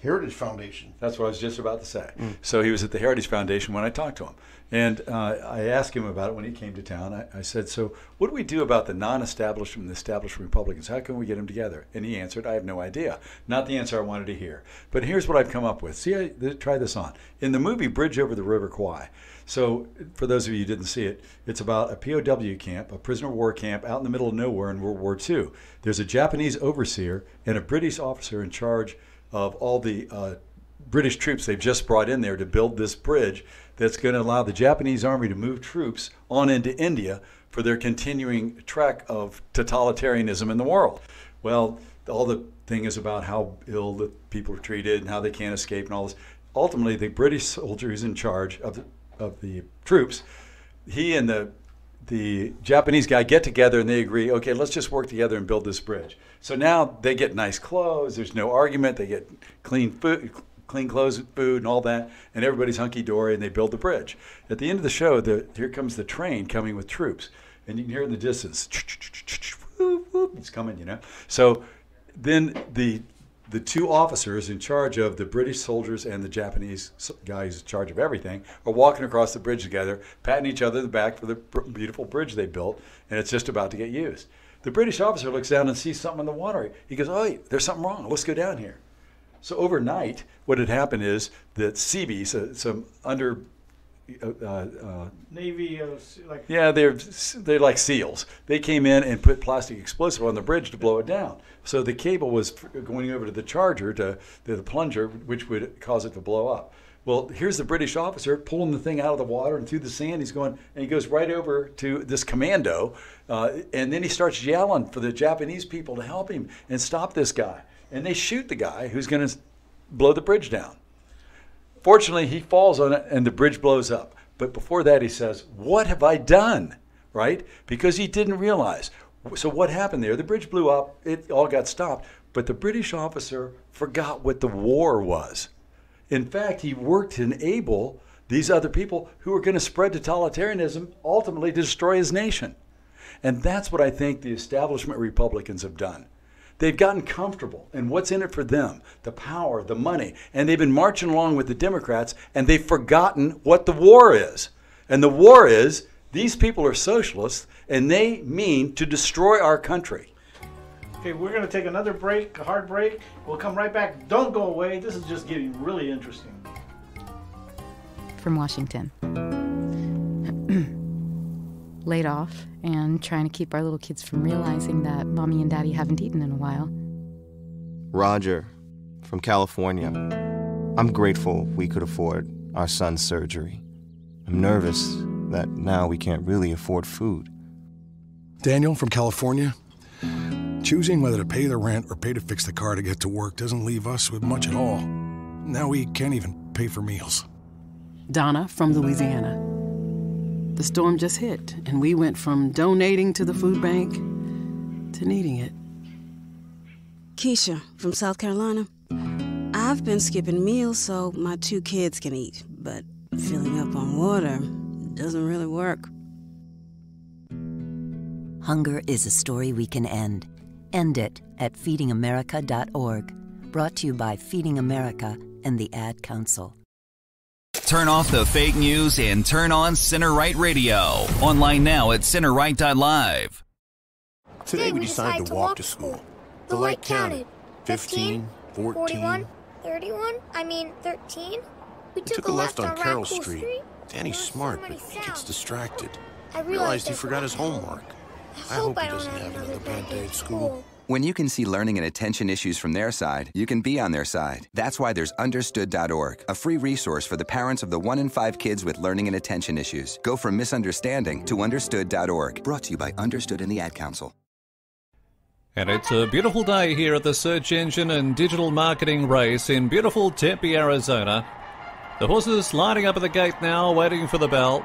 Heritage Foundation. That's what I was just about to say. So he was at the Heritage Foundation when I talked to him. And I asked him about it when he came to town. I said, so what do we do about the non-establishment and the established Republicans? How can we get them together? And he answered, I have no idea. Not the answer I wanted to hear. But here's what I've come up with. See, try this on. In the movie Bridge Over the River Kwai, so for those of you who didn't see it, it's about a POW camp, a prisoner of war camp out in the middle of nowhere in World War II. There's a Japanese overseer and a British officer in charge of all the British troops they've just brought in there to build this bridge that's going to allow the Japanese army to move troops on into India for their continuing trek of totalitarianism in the world. Well, all the thing is about how ill the people are treated and how they can't escape and all this. Ultimately, the British soldier who's in charge of the troops, he and the Japanese guy get together and they agree, okay, let's just work together and build this bridge. So now they get nice clothes, there's no argument, they get clean food, clean clothes, food, and all that, and everybody's hunky-dory, and they build the bridge. At the end of the show, here comes the train coming with troops, and you can hear in the distance, it's coming, So then the two officers in charge of the British soldiers and the Japanese guy who's in charge of everything are walking across the bridge together, patting each other on the back for the beautiful bridge they built, and it's just about to get used. The British officer looks down and sees something in the water. He goes, oh, wait, there's something wrong. Let's go down here. So overnight, what had happened is that Seabees, some under Navy, they're like SEALs. They came in and put plastic explosive on the bridge to blow it down. So the cable was going over to the charger, to the plunger, which would cause it to blow up. Well, here's the British officer pulling the thing out of the water and through the sand. He goes right over to this commando, and then he starts yelling for the Japanese people to help him and stop this guy. And they shoot the guy who's going to blow the bridge down. Fortunately, he falls on it and the bridge blows up. But before that, he says, what have I done? Right? Because he didn't realize. So what happened there? The bridge blew up. It all got stopped. But the British officer forgot what the war was. In fact, he worked to enable these other people who were going to spread totalitarianism, ultimately to destroy his nation. And that's what I think the establishment Republicans have done. They've gotten comfortable in what's in it for them, the power, the money, and they've been marching along with the Democrats, and they've forgotten what the war is. And the war is, these people are socialists, and they mean to destroy our country. Okay, we're going to take another break, a hard break. We'll come right back. Don't go away. This is just getting really interesting. from Washington. Laid off and trying to keep our little kids from realizing that Mommy and Daddy haven't eaten in a while. Roger, from California. I'm grateful we could afford our son's surgery. I'm nervous that now we can't really afford food. Daniel from California. Choosing whether to pay the rent or pay to fix the car to get to work doesn't leave us with much at all. Now we can't even pay for meals. Donna from Louisiana. The storm just hit, and we went from donating to the food bank to needing it. Keisha from South Carolina. I've been skipping meals so my 2 kids can eat, but filling up on water doesn't really work. Hunger is a story we can end. End it at feedingamerica.org. Brought to you by Feeding America and the Ad Council. Turn off the fake news and turn on Center Right Radio. Online now at centerright.live. Today we decided to walk to school. The light counted. 15, 14, 31? I mean, 13? We took a left on Carroll Street. Danny's smart, but he gets distracted. I realized he forgot his homework. I hope he doesn't have another bad day at school. When you can see learning and attention issues from their side, you can be on their side. That's why there's Understood.org, a free resource for the parents of the 1 in 5 kids with learning and attention issues. Go from misunderstanding to Understood.org. Brought to you by Understood and the Ad Council. And it's a beautiful day here at the search engine and digital marketing race in beautiful Tempe, Arizona. The horses lining up at the gate now, waiting for the bell.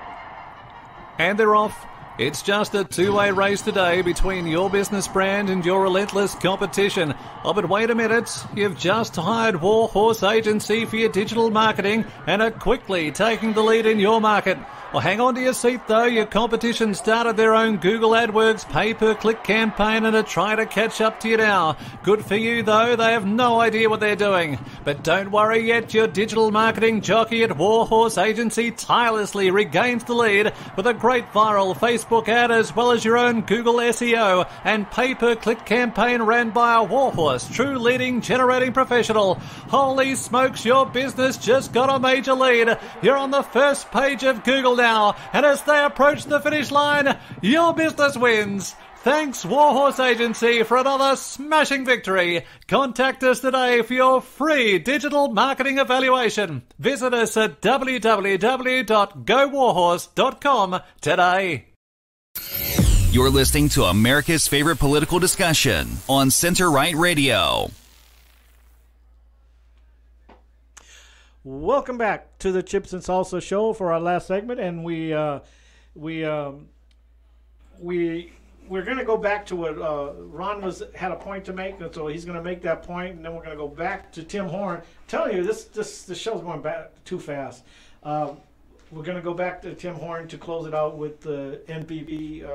And they're off. It's just a two-way race today between your business brand and your relentless competition. Oh, but wait a minute. You've just hired Warhorse Agency for your digital marketing and are quickly taking the lead in your market. Well, hang on to your seat, though. Your competition started their own Google AdWords pay-per-click campaign and are trying to catch up to you now. Good for you, though. They have no idea what they're doing. But don't worry yet. Your digital marketing jockey at Warhorse Agency tirelessly regains the lead with a great viral Facebook ad as well as your own Google SEO and pay-per-click campaign ran by a Warhorse, true leading generating professional. Holy smokes, your business just got a major lead. You're on the first page of Google now, and as they approach the finish line, your business wins. Thanks, Warhorse Agency, for another smashing victory. Contact us today for your free digital marketing evaluation. Visit us at www.gowarhorse.com today. You're listening to America's favorite political discussion on Center Right Radio. Welcome back to the Chips and Salsa Show for our last segment, and we're going to go back to what Ron had a point to make, and so he's going to make that point, and then we're going to go back to Tim Horn. I'm telling you, this show's going back too fast. We're going to go back to Tim Horn to close it out with the NPV,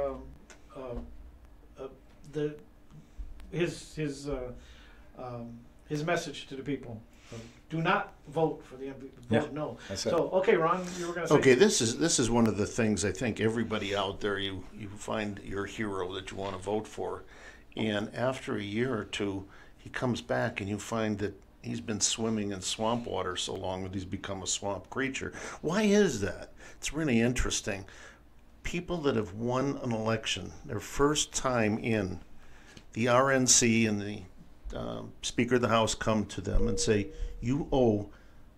his message to the people. Do not vote for the NPV. Vote no. So, okay, Ron, you were going to say. Okay, this is one of the things I think everybody out there, you find your hero that you want to vote for, and after a year or two, he comes back and you find that he's been swimming in swamp water so long that he's become a swamp creature. Why is that? It's really interesting. People that have won an election, their first time in, the RNC and the Speaker of the House come to them and say, you owe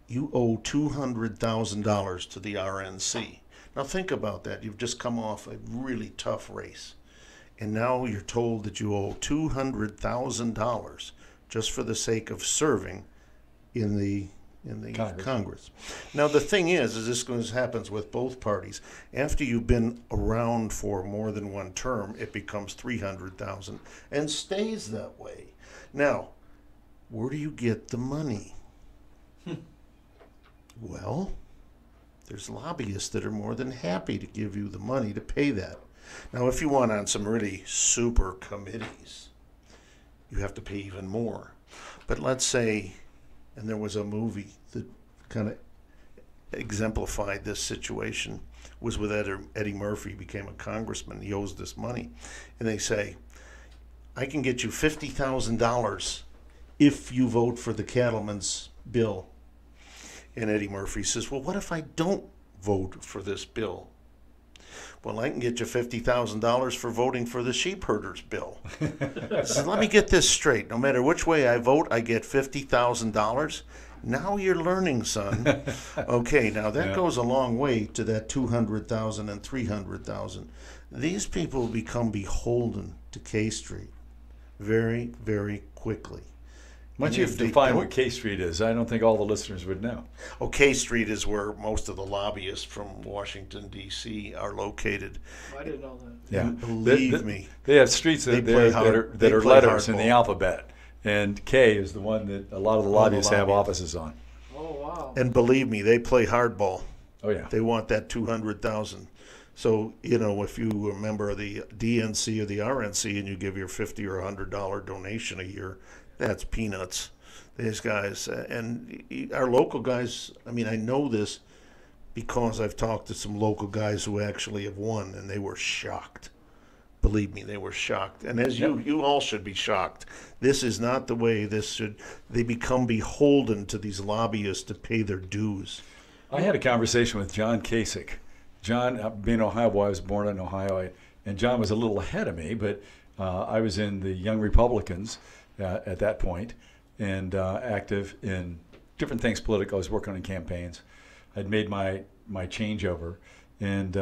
$200,000 to the RNC. Now think about that. You've just come off a really tough race, and now you're told that you owe $200,000 just for the sake of serving in the Congress. Now the thing is this happens with both parties. After you've been around for more than one term, it becomes $300,000 and stays that way. Now, where do you get the money? Well, there's lobbyists that are more than happy to give you the money to pay that. Now, if you want on some really super committees, you have to pay even more. But let's say, and there was a movie that kind of exemplified this situation, was with Eddie Murphy, became a congressman, he owes this money. And they say, I can get you $50,000 if you vote for the cattleman's bill. And Eddie Murphy says, well, what if I don't vote for this bill. Well, I can get you $50,000 for voting for the sheep herders bill. So let me get this straight. No matter which way I vote, I get $50,000. Now you're learning, son. Okay, now that goes a long way to that 200,000 and 300,000. These people become beholden to K Street very, very quickly. Why don't you define what K Street is? I don't think all the listeners would know. Oh, K Street is where most of the lobbyists from Washington, D.C. are located. I didn't know that. Yeah. Believe me. They have streets that are letters in the alphabet. And K is the one that a lot of the lobbyists have offices on. Oh, wow. And believe me, they play hardball. Oh, yeah. They want that 200,000. So, you know, if you are a member of the DNC or the RNC and you give your $50 or $100 donation a year, that's peanuts. These guys, and our local guys, I mean, I know this because I've talked to some local guys who actually have won, and they were shocked. Believe me, they were shocked. And as you all should be shocked. This is not the way they become beholden to these lobbyists to pay their dues. I had a conversation with John Kasich. John, being an Ohio boy, I was born in Ohio, and John was a little ahead of me, but I was in the Young Republicans at that point, and active in different things political. I was working on campaigns. I'd made my changeover, and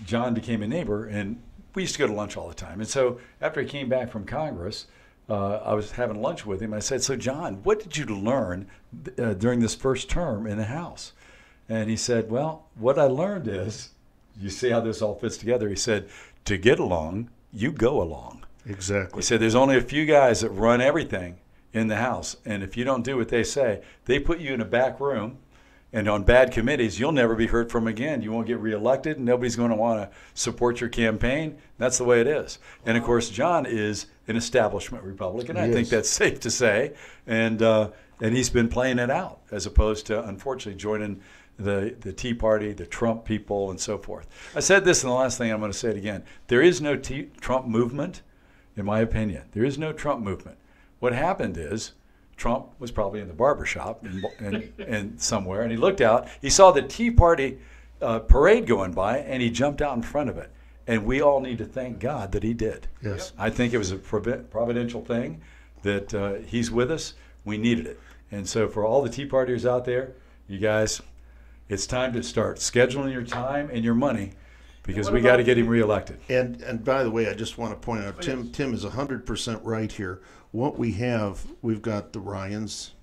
John became a neighbor, and we used to go to lunch all the time. And so after he came back from Congress, I was having lunch with him. I said, "So John, what did you learn during this first term in the House?" And he said, "Well, what I learned is, you see how this all fits together." He said, "To get along, you go along." Exactly. He said, "There's only a few guys that run everything in the House, and if you don't do what they say, they put you in a back room, and on bad committees, you'll never be heard from again. You won't get reelected, and nobody's going to want to support your campaign. That's the way it is." And of course, John is an establishment Republican. I think that's safe to say, and he's been playing it out as opposed to, unfortunately, joining the Tea Party, the Trump people, and so forth. I said this, and the last thing I'm going to say it again. There is no Trump movement, in my opinion. There is no Trump movement. What happened is Trump was probably in the barbershop and somewhere, and he looked out. He saw the Tea Party parade going by, and he jumped out in front of it. And we all need to thank God that he did. Yes. I think it was a providential thing that he's with us. We needed it. And so for all the Tea Partiers out there, you guys, it's time to start scheduling your time and your money, because we got to get him reelected. And by the way, I just want to point out, Tim is 100% right here. What we have, we've got the Ryans,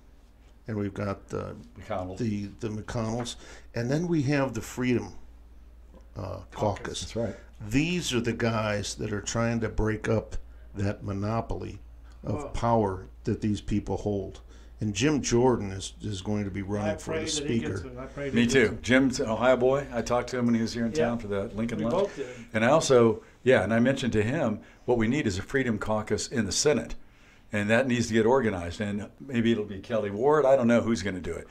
and we've got the McConnells, and then we have the Freedom Caucus. That's right. These are the guys that are trying to break up that monopoly of power that these people hold. And Jim Jordan is going to be running for the speaker. Me too. Jim's an Ohio boy. I talked to him when he was here in town for the Lincoln Lunch. And I also, and I mentioned to him, what we need is a Freedom Caucus in the Senate. And that needs to get organized. And maybe it'll be Kelly Ward. I don't know who's going to do it.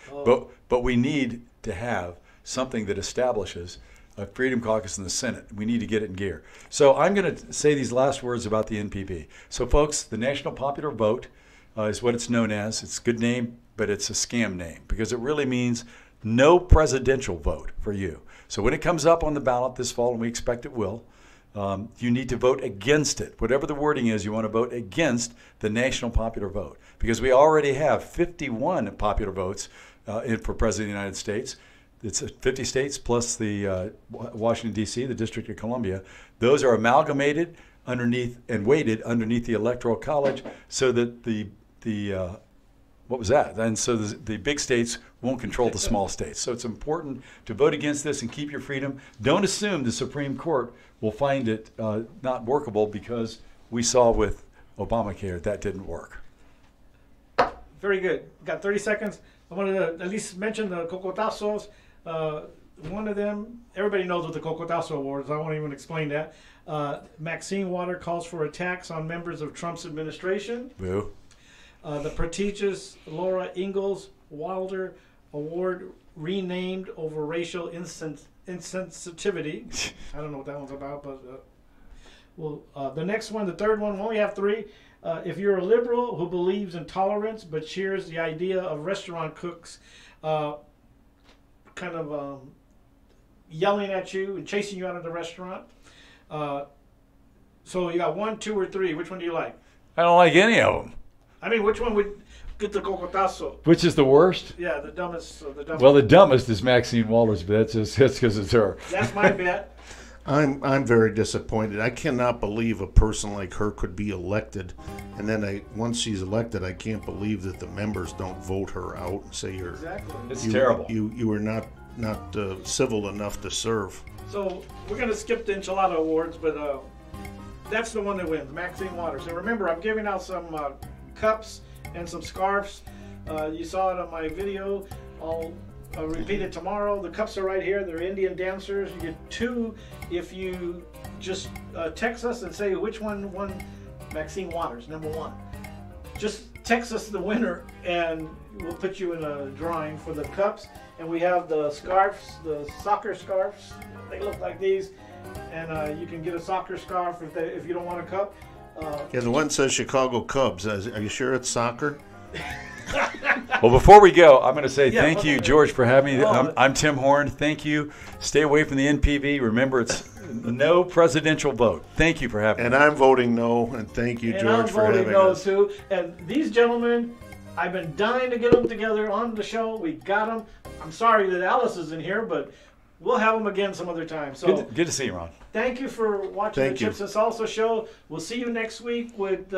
But we need to have something that establishes a Freedom Caucus in the Senate. We need to get it in gear. So I'm going to say these last words about the NPP. So folks, the National Popular Vote is what it's known as. It's a good name, but it's a scam name, because it really means no presidential vote for you. So when it comes up on the ballot this fall, and we expect it will, you need to vote against it. Whatever the wording is, you want to vote against the National Popular Vote, because we already have 51 popular votes for President of the United States. It's 50 states plus the Washington, D.C., the District of Columbia. Those are amalgamated underneath and weighted underneath the Electoral College, so that the what was that? And so the big states won't control the small states. So it's important to vote against this and keep your freedom. Don't assume the Supreme Court will find it not workable, because we saw with Obamacare that didn't work. Very good. Got 30 seconds. I wanted to at least mention the Cocotazos. One of them, everybody knows what the Cocotazo Award is. I won't even explain that. Maxine Water calls for attacks on members of Trump's administration. Boo. The prestigious Laura Ingalls Wilder Award renamed over racial insensitivity. I don't know what that one's about, but the next one, the third one, we only have three. If you're a liberal who believes in tolerance but cheers the idea of restaurant cooks kind of yelling at you and chasing you out of the restaurant. So you got 1, 2, or 3. Which one do you like? I don't like any of them. I mean, which one would get the cocotazo? Which is the worst? Yeah, the dumbest. Well, the dumbest is Maxine Walters, but that's because it's her. That's my bet. I'm very disappointed. I cannot believe a person like her could be elected, and then once she's elected, I can't believe that the members don't vote her out and say you're. Exactly. It's terrible. You were not civil enough to serve. So we're gonna skip the enchilada awards, but that's the one that wins, Maxine Waters. And remember, I'm giving out some cups and some scarves. You saw it on my video. I'll repeat it tomorrow. The cups are right here. They're Indian dancers. You get 2 if you just text us and say which one won Maxine Waters, number 1. Just text us the winner and we'll put you in a drawing for the cups. And we have the scarves, the soccer scarves. They look like these. And you can get a soccer scarf if you don't want a cup. Yeah, the one says Chicago Cubs. Are you sure it's soccer? Well, before we go, I'm going to say thank you, George, for having me. I'm Tim Horn. Thank you. Stay away from the NPV. Remember, it's no presidential vote. Thank you for having me. And I'm voting no, and thank you, George, for having no us. too. And these gentlemen, I've been dying to get them together on the show. We got them. I'm sorry that Alice is in here, but we'll have them again some other time. So good to see you, Ron. Thank you for watching the Chips and Salsa show. We'll see you next week with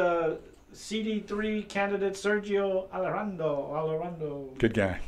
CD3 candidate Sergio Alejandro. Good guy.